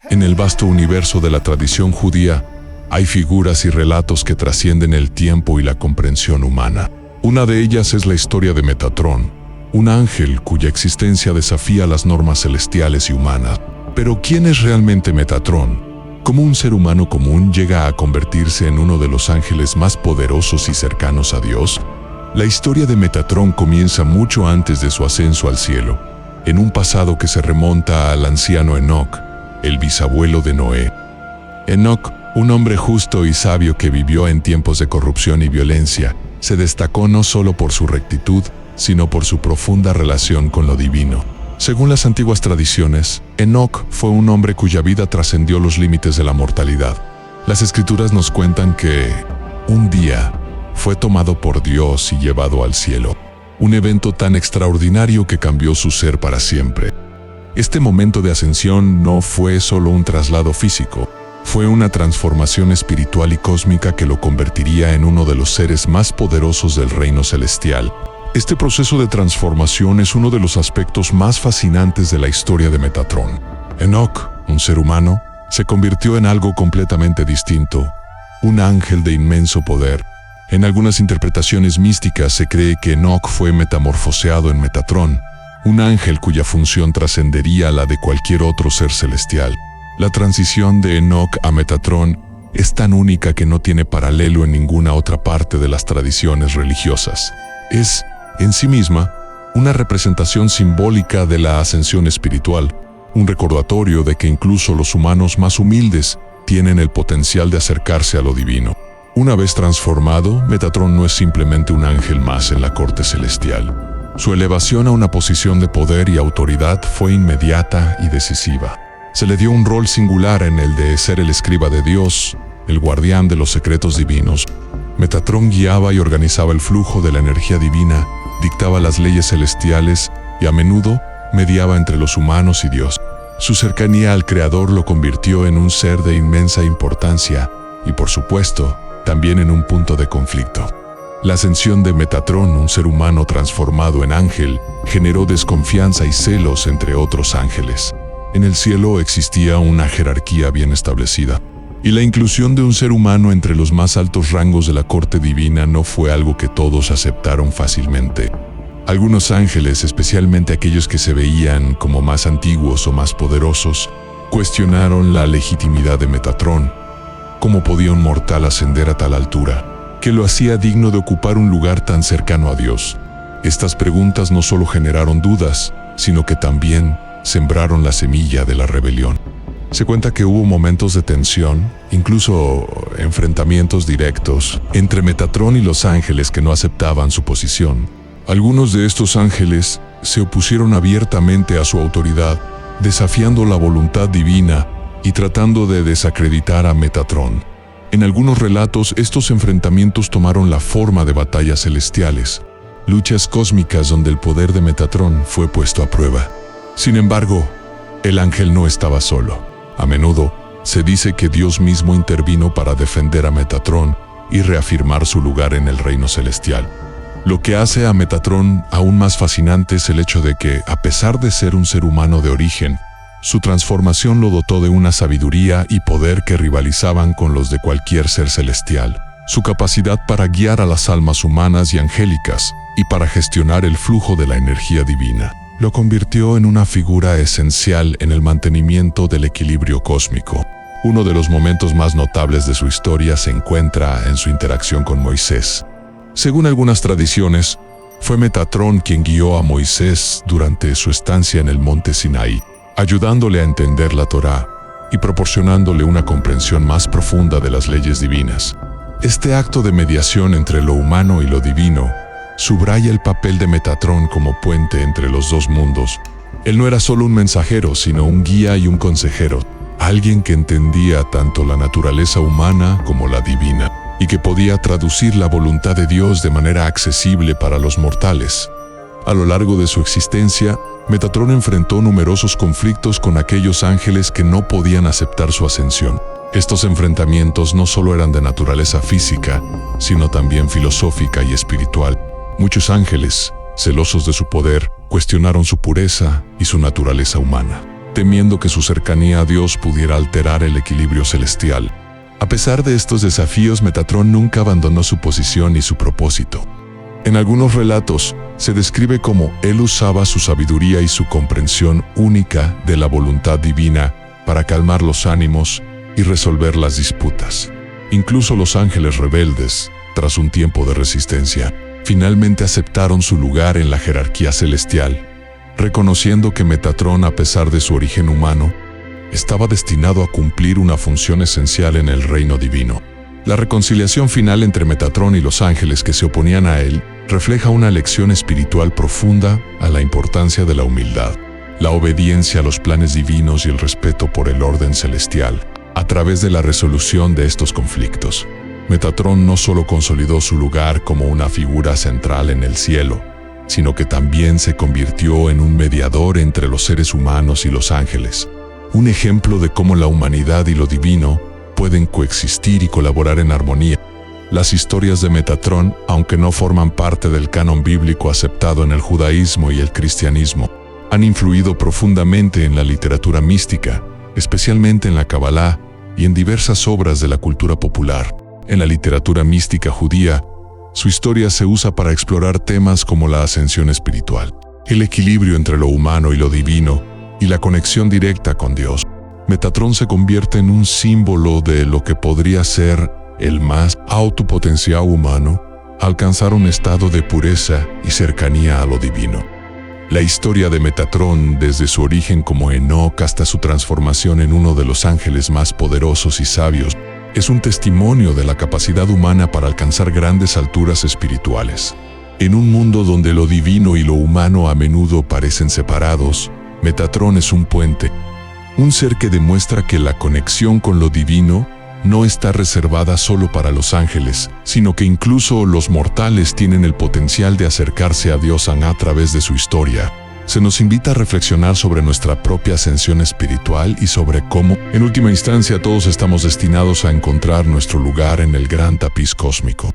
En el vasto universo de la tradición judía, hay figuras y relatos que trascienden el tiempo y la comprensión humana. Una de ellas es la historia de Metatrón, un ángel cuya existencia desafía las normas celestiales y humanas. Pero ¿quién es realmente Metatrón? ¿Cómo un ser humano común llega a convertirse en uno de los ángeles más poderosos y cercanos a Dios? La historia de Metatrón comienza mucho antes de su ascenso al cielo, en un pasado que se remonta al anciano Enoc, el bisabuelo de Noé. Enoc, un hombre justo y sabio que vivió en tiempos de corrupción y violencia, se destacó no solo por su rectitud, sino por su profunda relación con lo divino. Según las antiguas tradiciones, Enoc fue un hombre cuya vida trascendió los límites de la mortalidad. Las escrituras nos cuentan que, un día, fue tomado por Dios y llevado al cielo. Un evento tan extraordinario que cambió su ser para siempre. Este momento de ascensión no fue solo un traslado físico, fue una transformación espiritual y cósmica que lo convertiría en uno de los seres más poderosos del reino celestial. Este proceso de transformación es uno de los aspectos más fascinantes de la historia de Metatrón. Enoc, un ser humano, se convirtió en algo completamente distinto, un ángel de inmenso poder. En algunas interpretaciones místicas se cree que Enoc fue metamorfoseado en Metatrón, un ángel cuya función trascendería a la de cualquier otro ser celestial. La transición de Enoc a Metatrón es tan única que no tiene paralelo en ninguna otra parte de las tradiciones religiosas. Es, en sí misma, una representación simbólica de la ascensión espiritual, un recordatorio de que incluso los humanos más humildes tienen el potencial de acercarse a lo divino. Una vez transformado, Metatrón no es simplemente un ángel más en la corte celestial. Su elevación a una posición de poder y autoridad fue inmediata y decisiva. Se le dio un rol singular en el de ser el escriba de Dios, el guardián de los secretos divinos. Metatrón guiaba y organizaba el flujo de la energía divina, dictaba las leyes celestiales y a menudo mediaba entre los humanos y Dios. Su cercanía al Creador lo convirtió en un ser de inmensa importancia y, por supuesto, también en un punto de conflicto. La ascensión de Metatrón, un ser humano transformado en ángel, generó desconfianza y celos entre otros ángeles. En el cielo existía una jerarquía bien establecida, y la inclusión de un ser humano entre los más altos rangos de la corte divina no fue algo que todos aceptaron fácilmente. Algunos ángeles, especialmente aquellos que se veían como más antiguos o más poderosos, cuestionaron la legitimidad de Metatrón. ¿Cómo podía un mortal ascender a tal altura? ¿Qué lo hacía digno de ocupar un lugar tan cercano a Dios? Estas preguntas no solo generaron dudas, sino que también sembraron la semilla de la rebelión. Se cuenta que hubo momentos de tensión, incluso enfrentamientos directos, entre Metatrón y los ángeles que no aceptaban su posición. Algunos de estos ángeles se opusieron abiertamente a su autoridad, desafiando la voluntad divina y tratando de desacreditar a Metatrón. En algunos relatos, estos enfrentamientos tomaron la forma de batallas celestiales, luchas cósmicas donde el poder de Metatrón fue puesto a prueba. Sin embargo, el ángel no estaba solo. A menudo, se dice que Dios mismo intervino para defender a Metatrón y reafirmar su lugar en el reino celestial. Lo que hace a Metatrón aún más fascinante es el hecho de que, a pesar de ser un ser humano de origen, su transformación lo dotó de una sabiduría y poder que rivalizaban con los de cualquier ser celestial. Su capacidad para guiar a las almas humanas y angélicas y para gestionar el flujo de la energía divina lo convirtió en una figura esencial en el mantenimiento del equilibrio cósmico. Uno de los momentos más notables de su historia se encuentra en su interacción con Moisés. Según algunas tradiciones, fue Metatrón quien guió a Moisés durante su estancia en el monte Sinaí, ayudándole a entender la Torá y proporcionándole una comprensión más profunda de las leyes divinas. Este acto de mediación entre lo humano y lo divino subraya el papel de Metatrón como puente entre los dos mundos. Él no era solo un mensajero, sino un guía y un consejero, alguien que entendía tanto la naturaleza humana como la divina, y que podía traducir la voluntad de Dios de manera accesible para los mortales. A lo largo de su existencia, Metatrón enfrentó numerosos conflictos con aquellos ángeles que no podían aceptar su ascensión. Estos enfrentamientos no solo eran de naturaleza física, sino también filosófica y espiritual. Muchos ángeles, celosos de su poder, cuestionaron su pureza y su naturaleza humana. temiendo que su cercanía a Dios pudiera alterar el equilibrio celestial. A pesar de estos desafíos, Metatrón nunca abandonó su posición y su propósito. En algunos relatos, se describe cómo él usaba su sabiduría y su comprensión única de la voluntad divina para calmar los ánimos y resolver las disputas. Incluso los ángeles rebeldes, tras un tiempo de resistencia, finalmente aceptaron su lugar en la jerarquía celestial, reconociendo que Metatrón, a pesar de su origen humano, estaba destinado a cumplir una función esencial en el reino divino. La reconciliación final entre Metatrón y los ángeles que se oponían a él refleja una lección espiritual profunda a la importancia de la humildad, la obediencia a los planes divinos y el respeto por el orden celestial. A través de la resolución de estos conflictos, Metatrón no solo consolidó su lugar como una figura central en el cielo, sino que también se convirtió en un mediador entre los seres humanos y los ángeles, un ejemplo de cómo la humanidad y lo divino pueden coexistir y colaborar en armonía. Las historias de Metatrón, aunque no forman parte del canon bíblico aceptado en el judaísmo y el cristianismo, han influido profundamente en la literatura mística, especialmente en la Kabbalah y en diversas obras de la cultura popular. En la literatura mística judía, su historia se usa para explorar temas como la ascensión espiritual, el equilibrio entre lo humano y lo divino, y la conexión directa con Dios. Metatrón se convierte en un símbolo de lo que podría ser el más alto potencial humano, alcanzar un estado de pureza y cercanía a lo divino. La historia de Metatrón, desde su origen como Enoc hasta su transformación en uno de los ángeles más poderosos y sabios, es un testimonio de la capacidad humana para alcanzar grandes alturas espirituales. En un mundo donde lo divino y lo humano a menudo parecen separados, Metatrón es un puente, un ser que demuestra que la conexión con lo divino no está reservada solo para los ángeles, sino que incluso los mortales tienen el potencial de acercarse a Dios a través de su historia. Se nos invita a reflexionar sobre nuestra propia ascensión espiritual y sobre cómo, en última instancia, todos estamos destinados a encontrar nuestro lugar en el gran tapiz cósmico.